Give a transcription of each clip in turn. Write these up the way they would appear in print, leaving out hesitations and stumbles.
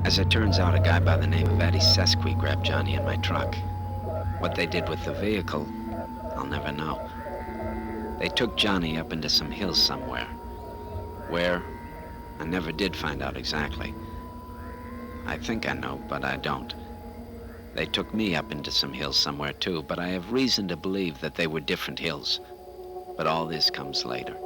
As it turns out, a guy by the name of Eddie Sesqui grabbed Johnny in my truck. What they did with the vehicle, I'll never know. They took Johnny up into some hills somewhere. Where? I never did find out exactly. I think I know, but I don't. They took me up into some hills somewhere too, but I have reason to believe that they were different hills. But all this comes later.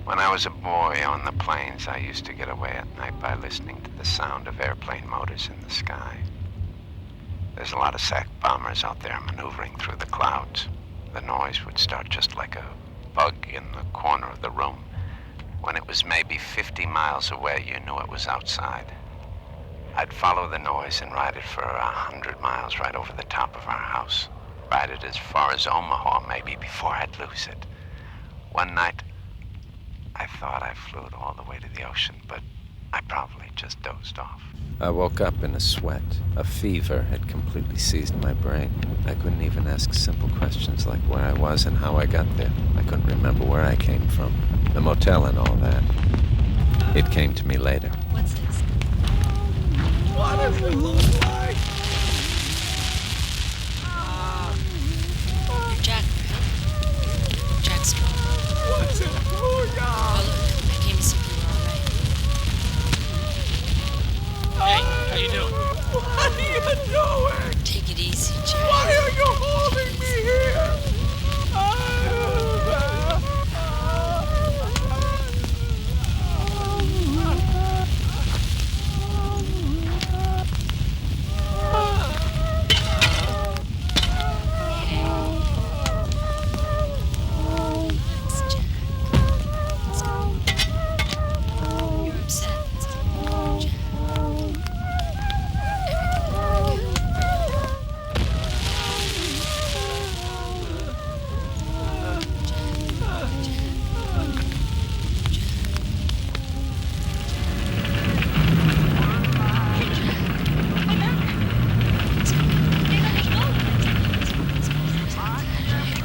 When I was a boy on the plains, I used to get away at night by listening to the sound of airplane motors in the sky. There's a lot of SAC bombers out there maneuvering through the clouds. The noise would start just like a bug in the corner of the room. When it was maybe 50 miles away, you knew it was outside. I'd follow the noise and ride it for 100 miles right over the top of our house. Ride it as far as Omaha, maybe, before I'd lose it. One night, I thought I flew it all the way to the ocean, but I probably just dozed off. I woke up in a sweat. A fever had completely seized my brain. I couldn't even ask simple questions like where I was and how I got there. I couldn't remember where I came from, the motel and all that. It came to me later. What's this? What does it look like? You're Jack, right? Jack's strong. What's it? Oh, look, I came to see if you were all right. Hey, how you doing? What are you doing? Take it easy, Jack. Why are you holding me here? Relax, Jack. Let's go. You're upset. Jack.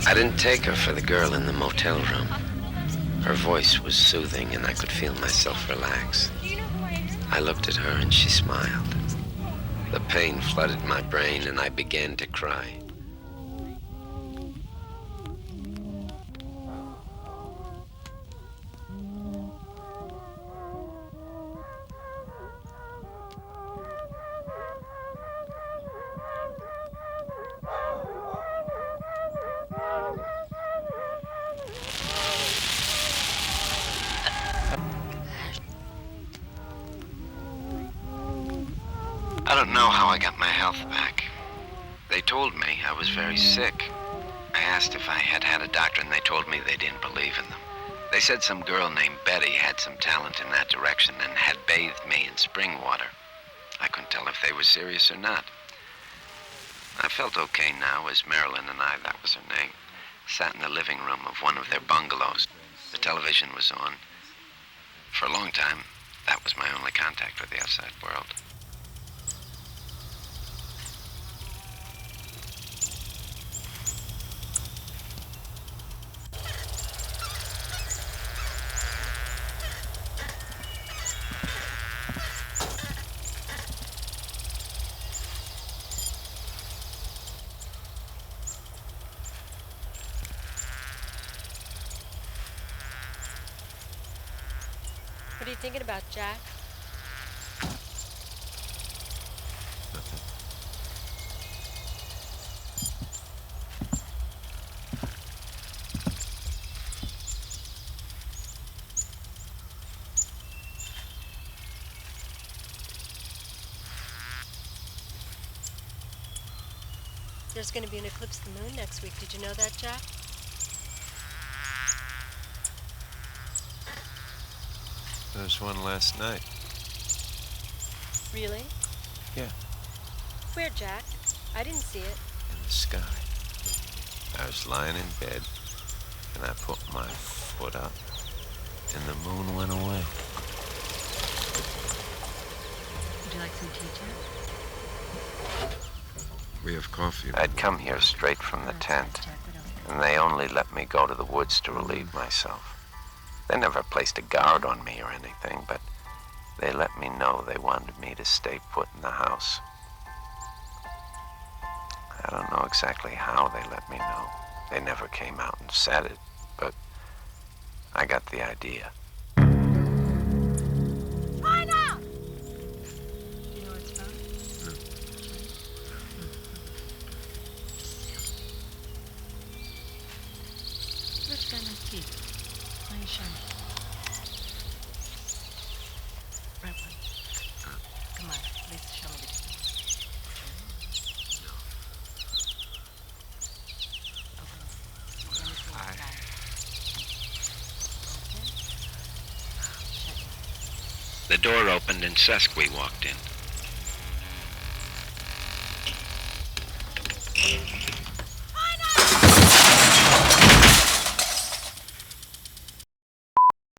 I didn't take her for the girl in the motel room. Her voice was soothing and I could feel myself relax. I looked at her and she smiled. The pain flooded my brain and I began to cry. I don't know how I got my health back. They told me I was very sick. I asked if I had had a doctor and they told me they didn't believe in them. They said some girl named Betty had some talent in that direction and had bathed me in spring water. I couldn't tell if they were serious or not. I felt okay now as Marilyn and I, that was her name, sat in the living room of one of their bungalows. The television was on. For a long time, that was my only contact with the outside world. What are you thinking about, Jack? There's going to be an eclipse of the moon next week. Did you know that, Jack? There was one last night. Really? Yeah, Where, Jack? I didn't see it. in the sky. I was lying in bed, and I put my foot up, and the moon went away. Would you like some tea, Jack? We have coffee. I'd come here straight from the tent, and they only let me go to the woods to relieve myself. They never placed a guard on me or anything, but they let me know they wanted me to stay put in the house. I don't know exactly how they let me know. They never came out and said it, but I got the idea. Find out! You know what it's about? Let's go and see. Why you show me? Right one. Come on, please show me the key. The door opened and Sesqui walked in.